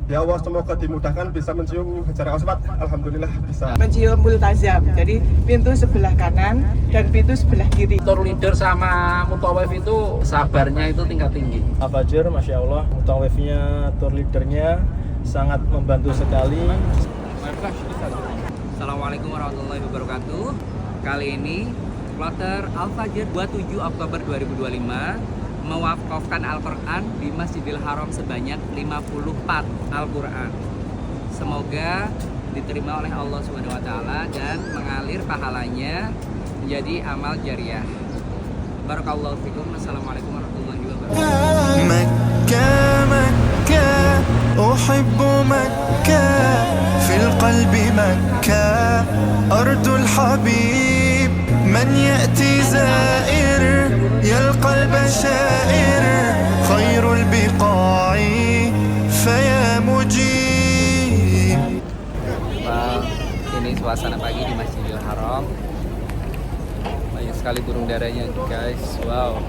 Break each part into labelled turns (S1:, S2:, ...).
S1: Ya Allah, semoga dimudahkan bisa mencium Hajar Aswad. Alhamdulillah bisa.
S2: Mencium multazam, jadi pintu sebelah kanan dan pintu sebelah kiri.
S3: Tour leader sama mutawif itu sabarnya itu tingkat tinggi.
S4: Al-Fajr, Masya Allah, mutawifnya, tour leadernya sangat membantu sekali.
S5: Assalamualaikum warahmatullahi wabarakatuh. Kali ini kloter Al-Fajr 27 Oktober 2025 mewakafkan Al-Quran di Masjidil Haram sebanyak 54 Al-Quran. Semoga diterima oleh Allah SWT dan mengalir pahalanya menjadi amal jariah. Barakallahu fikum. Assalamualaikum warahmatullahi wabarakatuh.
S6: Makkah, Makkah, uhibbu Makkah, fil qalbi Makkah, ardul habib, man ya'ti zair, yalqa al-bashair, khairul biqa'i, faya mujib.
S5: Ini suasana pagi di Masjidil Haram. Banyak sekali burung darahnya guys. Wow.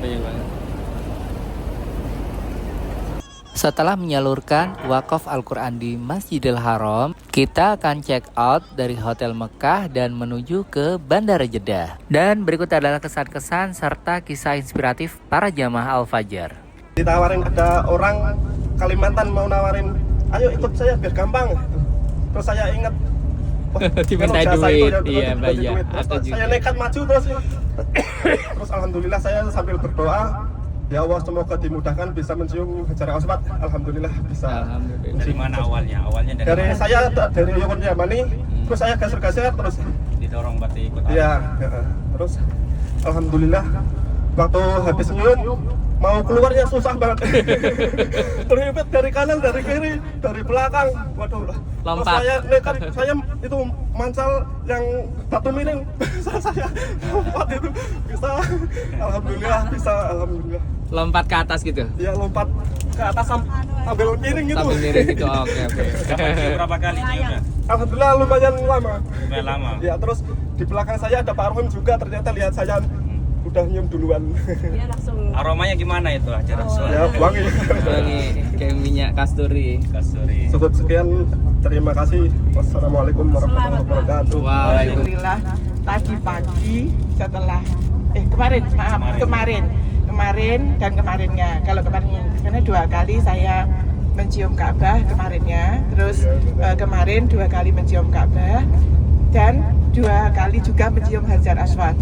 S5: Banyak banget.
S7: Setelah menyalurkan wakaf Al-Quran di Masjidil Haram, kita akan check out dari Hotel Mekah dan menuju ke Bandara Jeddah. Dan berikut adalah kesan-kesan serta kisah inspiratif para jamaah Al-Fajr.
S1: Ditawarin, ada orang Kalimantan mau nawarin, ayo ikut saya biar gampang. Terus saya ingat,
S3: Diminta duit, iya banyak.
S1: Saya nekat maju terus alhamdulillah saya sambil berdoa, ya Allah semoga dimudahkan bisa mencium Hajar Aswad. Alhamdulillah bisa.
S3: Alhamdulillah.
S8: Dari mana awalnya? Awalnya
S1: Dari saya dari Yogyakarta Yamani, terus saya geser-geser terus
S8: didorong berarti ikut.
S1: iya, terus alhamdulillah waktu habis nyium mau keluarnya susah banget. Terhimpit dari kanan, dari kiri, dari belakang. Waduh.
S3: Lompat.
S1: Terus saya nekat, saya itu mancal yang batu miring. Saya lompat itu bisa. Alhamdulillah bisa, alhamdulillah.
S3: Lompat ke atas gitu.
S1: Ya lompat ke atas sambil miring gitu.
S3: Sambil miring gitu. Oke.
S8: Berapa kali nyiumnya?
S1: Alhamdulillah lumayan lama.
S8: Lumayan lama.
S1: Ya terus di belakang saya ada Pak Arwin juga, ternyata lihat saya udah nyium duluan.
S8: Aromanya gimana itu Hajar Aswad?
S1: Ya wangi.
S3: Wangi kayak minyak kasturi.
S8: Kasturi.
S1: Cukup sekian, terima kasih. Wassalamualaikum warahmatullahi wabarakatuh.
S2: Alhamdulillah tadi pagi setelah kemarin dan kemarinnya. Kalau kemarin karena 2 kali saya mencium Ka'bah kemarinnya, terus kemarin 2 kali mencium Ka'bah dan 2 kali juga mencium Hajar Aswad.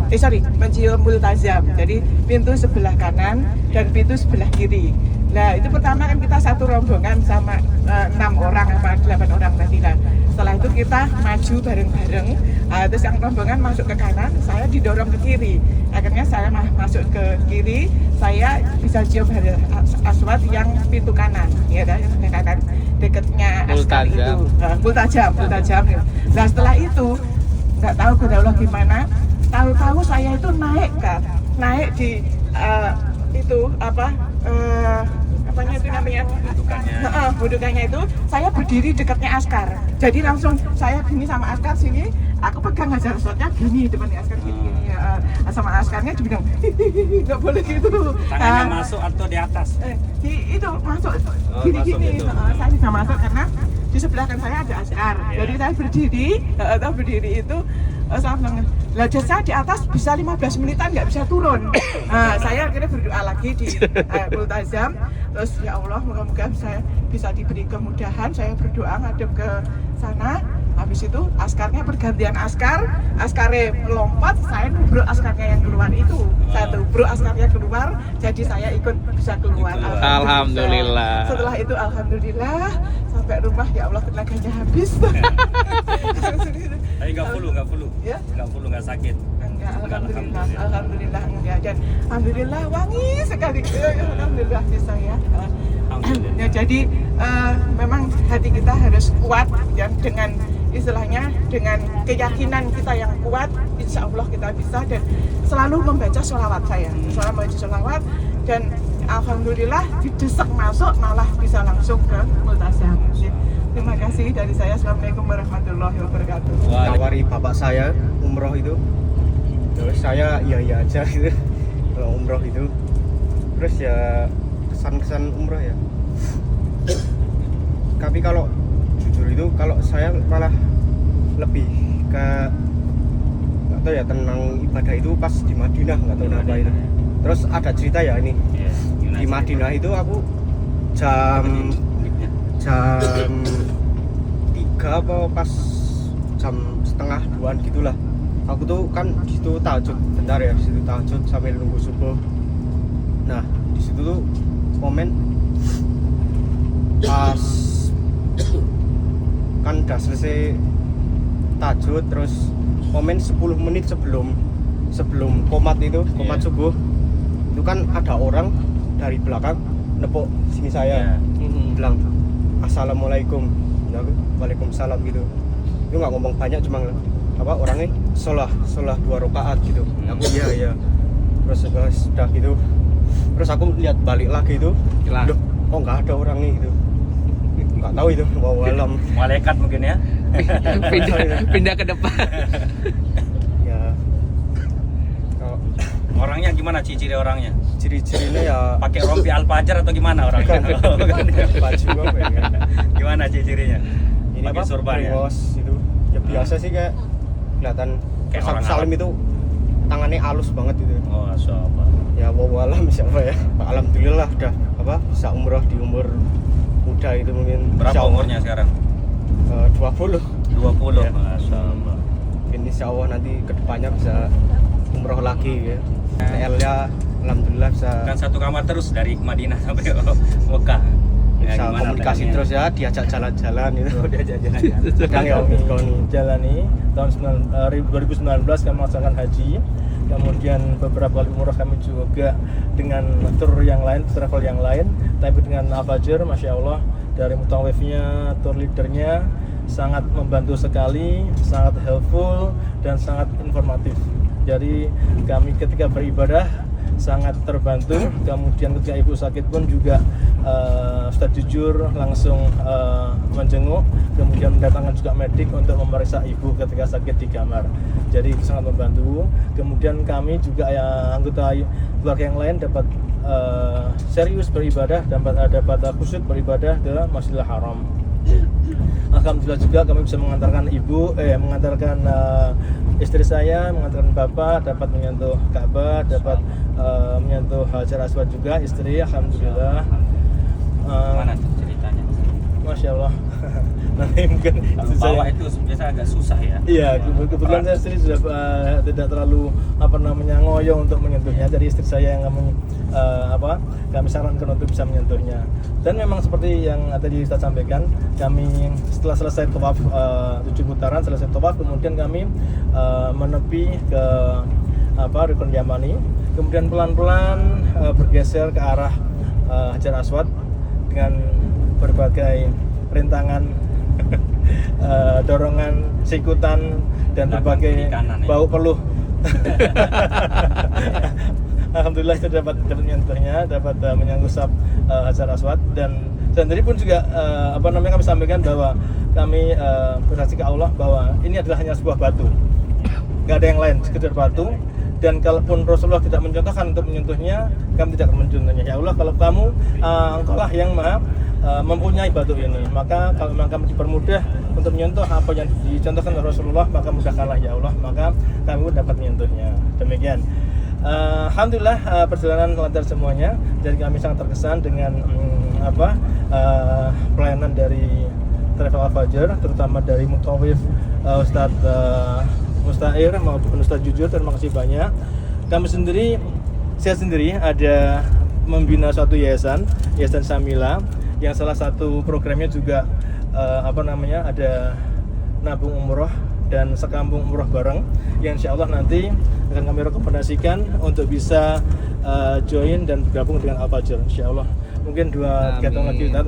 S2: Mencium multazam. Jadi pintu sebelah kanan dan pintu sebelah kiri. Nah itu pertama kan kita satu rombongan sama 6 orang apa 8 orang tadi lah. Setelah itu kita maju bareng-bareng. Terus yang rombongan masuk ke kanan, saya didorong ke kiri. Akhirnya saya masuk ke kiri, saya bisa cium Hajar Aswad yang pintu kanan, ya kan? Yang kanan dekatnya askar itu. Multazam. Nah setelah itu nggak tahu Allah gimana. Tahu-tahu saya itu naik di itu apa? Apanya itu namanya? Budukannya itu saya berdiri dekatnya askar. Jadi langsung saya gini sama askar sini, aku pegang Hajar Aswadnya gini depannya askar gini. Sama askarnya dibilang nggak boleh gitu.
S8: Tangannya masuk atau di atas?
S2: Itu masuk gini. Saya bisa masuk karena di sebelah kan saya ada askar. Jadi saya berdiri itu saya bilang, saya di atas bisa 15 menitan nggak bisa turun. Saya akhirnya berdoa lagi di multazam. Terus ya Allah moga-moga saya bisa diberi kemudahan. Saya berdoa ngadep ke sana. Habis itu askarnya pergantian askarnya melompat, saya nubruk askarnya yang keluar itu. Saya nubruk askarnya keluar, jadi saya ikut bisa keluar.
S3: Alhamdulillah.
S2: Setelah itu alhamdulillah sampai rumah ya Allah tenaganya habis.
S8: Tapi nggak flu.
S2: Ya?
S8: Nggak sakit.
S2: Enggak, alhamdulillah enggak. Dan alhamdulillah wangi sekali. Alhamdulillah bisa ya. Ya jadi memang hati kita harus kuat ya, dengan istilahnya dengan keyakinan kita yang kuat, insya Allah kita bisa. Dan selalu membaca sholawat dan alhamdulillah didesak masuk malah bisa langsung ke multazam. Terima kasih dari saya. Assalamualaikum warahmatullahi wabarakatuh. warahmatullahi wabarakatuh.
S9: Tawari bapak saya umroh itu, terus saya iya aja gitu kalau umroh itu. Terus ya kesan-kesan umroh ya, tapi kalau jujur itu kalau saya malah lebih ke nggak tahu ya, tenang ibadah itu pas di Madinah, nggak tahu kenapa itu. Terus ada cerita ya ini, di Madinah itu aku jam 3 apa pas jam setengah 2 gitulah, aku tuh kan di situ tahajud bentar ya, di situ tahajud sambil nunggu subuh. Nah di situ tuh momen pas kan udah selesai tahajud, terus momen 10 menit sebelum komat itu, komat subuh itu kan ada orang dari belakang nepuk sini saya, bilang assalamualaikum. Nah, waalaikumsalam gitu. Itu nggak ngomong banyak, cuma apa orangnya sholat 2 rakaat gitu. Aku iya. Terus sudah gitu. Terus aku lihat balik lagi itu, loh, kok nggak ada orangnya gitu. Nggak tahu itu, mau alam.
S8: Malaikat mungkin ya.
S5: Pindah ke depan.
S9: Ya.
S8: Orangnya gimana ciri-ciri orangnya?
S9: Ciri-cirinya ya
S8: Pakai rompi Al-Fajar atau gimana orangnya?
S9: baju apa ya?
S8: Gimana ciri-cirinya?
S9: Ini
S8: Pakai surban ya?
S9: bos itu. Ya biasa sih kayak kelihatan
S8: Kayak
S9: Terus
S8: orang
S9: salim
S8: Arab.
S9: itu tangannya halus banget gitu.
S8: Oh, masyaallah.
S9: Ya wawalam siapa ya. Alhamdulillah udah bisa umroh di umur muda itu mungkin.
S8: Berapa
S9: insya Allah,
S8: umurnya sekarang?
S9: 20.
S8: 20.
S9: Ya.
S8: Masyaallah.
S9: Mungkin insya Allah nanti kedepannya bisa umroh lagi ya. TL-nya alhamdulillah bisa
S8: Kan satu kamar terus dari Madinah sampai Mekah. Ya,
S9: bisa
S8: gimana
S9: komunikasi
S8: planningnya?
S9: terus ya, diajak jalan-jalan itu.
S8: Diajak jalan-jalan.
S9: Kadang ya
S4: Kami jalani tahun 2019 kami melaksanakan haji, kemudian beberapa kali umroh kami juga dengan tour yang lain, travel yang lain, tapi dengan Al-Fajr, Masya Allah, dari mutawifnya, tour leadernya sangat membantu sekali, sangat helpful dan sangat informatif. Jadi kami ketika beribadah sangat terbantu, kemudian ketika ibu sakit pun juga Ustadz jujur langsung menjenguk, kemudian mendatangkan juga medik untuk memeriksa ibu ketika sakit di kamar. Jadi itu sangat membantu. Kemudian kami juga anggota keluarga yang lain dapat serius beribadah, dapat khusyuk beribadah ke Masjidil Haram. Alhamdulillah juga kami bisa mengantarkan istri saya, mengantarkan bapak, dapat menyentuh Ka'bah, dapat menyentuh Hajar Aswad juga istri, alhamdulillah.
S8: Mana tuh ceritanya?
S4: Masya Allah. Nanti mungkin
S8: Kalau bawa itu biasa agak susah ya.
S4: Iya, kebetulan saya istri sudah tidak terlalu ngoyo untuk menyentuhnya. Jadi istri saya yang kami sarankan untuk bisa menyentuhnya. Dan memang seperti yang tadi kita sampaikan, kami setelah selesai tawaf 7 putaran, selesai tawaf, kemudian kami menepi ke Rukun Yamani, kemudian pelan-pelan bergeser ke arah Hajar Aswad dengan berbagai rintangan, dorongan, sikutan dan berbagai bau peluh. Alhamdulillah itu dapat menyentuhnya, dapat menyangkusap Hajar Aswad, dan sendiri pun juga kami sampaikan bahwa kami bersaksi ke Allah bahwa ini adalah hanya sebuah batu, nggak ada yang lain, sekedar batu. Dan kalaupun Rasulullah tidak mencontohkan untuk menyentuhnya, kami tidak akan mencontohnya. Ya Allah, kalau kamu engkaulah yang maha mempunyai batu ini, maka kalau memang kami dipermudah untuk menyentuh apa yang dicontohkan oleh Rasulullah, maka mudahkanlah ya Allah, maka kami pun dapat menyentuhnya. Demikian. Alhamdulillah perjalanan lancar semuanya. Jadi kami sangat terkesan dengan pelayanan dari Travel Al-Fajr, terutama dari Mutawif Ustadz Mustair maupun Ustadz Jujur. Terima kasih banyak. Saya sendiri ada membina suatu yayasan Samila, yang salah satu programnya juga ada nabung umroh dan sekampung umroh bareng, yang insya Allah nanti akan kami rekomendasikan untuk bisa join dan bergabung dengan Al-Fajr, insya Allah. Mungkin 2 kegiatan lagi kita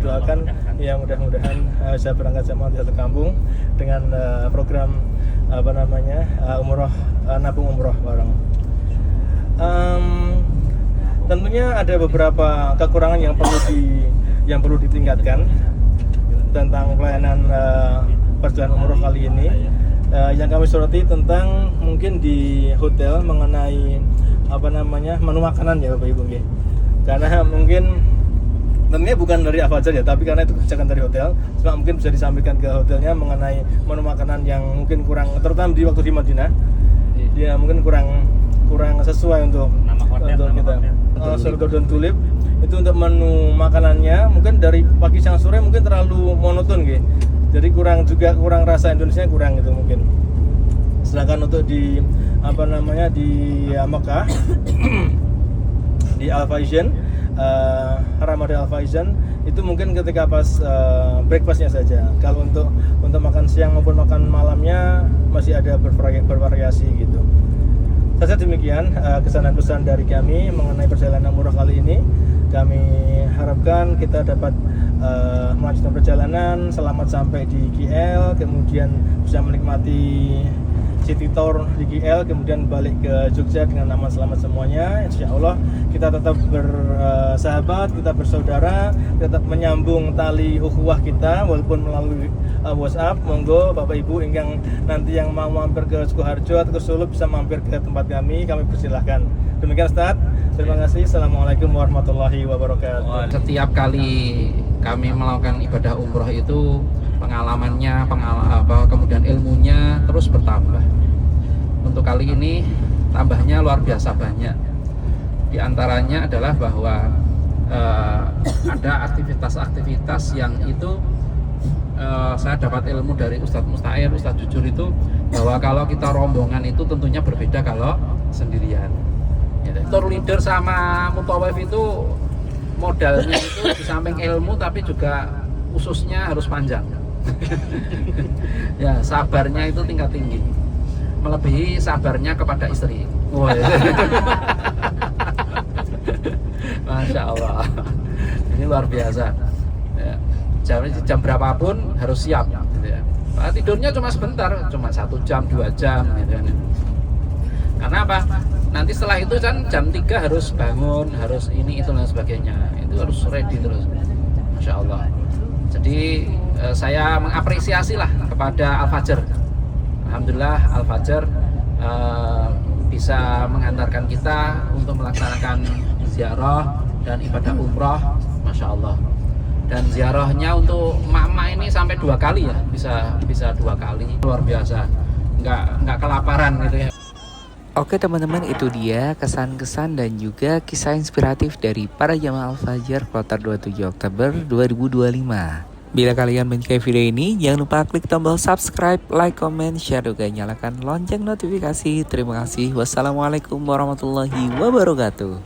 S4: doakan yang mudah-mudahan bisa berangkat sama di satu kampung dengan program umroh, nabung umroh bareng. Tentunya ada beberapa kekurangan yang perlu ditingkatkan tentang pelayanan kali ini. Yang kami soroti tentang mungkin di hotel mengenai menu makanan ya Bapak Ibu nggih. Karena mungkin tentunya bukan dari Al-Fajr ya, tapi karena itu kebijakan dari hotel, cuma mungkin bisa disampaikan ke hotelnya mengenai menu makanan yang mungkin kurang, terutama di waktu di Madinah, dia mungkin kurang sesuai untuk kita. Sur Golden Tulip itu untuk menu makanannya mungkin dari pagi siang sore mungkin terlalu monoton gitu. Jadi kurang rasa Indonesia kurang gitu mungkin. Sedangkan untuk di di Mekah di Al-Faizan, Ramadan Al-Faizan itu mungkin ketika pas breakfastnya saja. Kalau untuk makan siang maupun makan malamnya masih ada bervariasi gitu. Saja demikian kesan-kesan dari kami mengenai perjalanan umroh kali ini. Kami harapkan kita dapat melanjutkan perjalanan selamat sampai di KL, kemudian bisa menikmati City Tour di KL, kemudian balik ke Jogja dengan aman selamat semuanya. Insya Allah kita tetap bersahabat, kita bersaudara, tetap menyambung tali ukhuwah kita walaupun melalui WhatsApp. Monggo Bapak Ibu ingkang nanti yang mau mampir ke Sukoharjo atau ke Solo bisa mampir ke tempat kami persilahkan. Demikian Ustaz. Terima kasih. Assalamualaikum warahmatullahi wabarakatuh.
S3: Setiap kali kami melakukan ibadah umroh itu pengalamannya, kemudian ilmunya terus bertambah. Untuk kali ini tambahnya luar biasa banyak. Di antaranya adalah bahwa ada aktivitas-aktivitas yang itu saya dapat ilmu dari Ustadz Musta'ir, Ustadz Jujur itu bahwa kalau kita rombongan itu tentunya berbeda kalau sendirian. Tour leader sama mutawaf itu modalnya itu di samping ilmu tapi juga ususnya harus panjang. Ya, sabarnya itu tingkat tinggi, melebihi sabarnya kepada istri. Masya Allah, ini luar biasa. Ya, jam berapapun harus siap. Gitu ya. Nah, tidurnya cuma sebentar, cuma 1 jam, 2 jam. Gitu ya. Karena apa? Nanti setelah itu kan jam 3 harus bangun, harus ini itu dan sebagainya. Itu harus ready terus. Masya Allah. Jadi saya mengapresiasi lah kepada Al-Fajr. Alhamdulillah Al-Fajr bisa mengantarkan kita untuk melaksanakan ziarah dan ibadah umrah, Masya Allah. Dan ziarahnya untuk mama ini sampai 2 kali ya, bisa 2 kali, luar biasa. Nggak kelaparan gitu ya.
S7: Oke teman-teman, itu dia kesan-kesan dan juga kisah inspiratif dari para jamaah Al-Fajr Kloter 27 Oktober 2025. Bila kalian menyukai video ini, jangan lupa klik tombol subscribe, like, comment, share, juga nyalakan lonceng notifikasi. Terima kasih. Wassalamualaikum warahmatullahi wabarakatuh.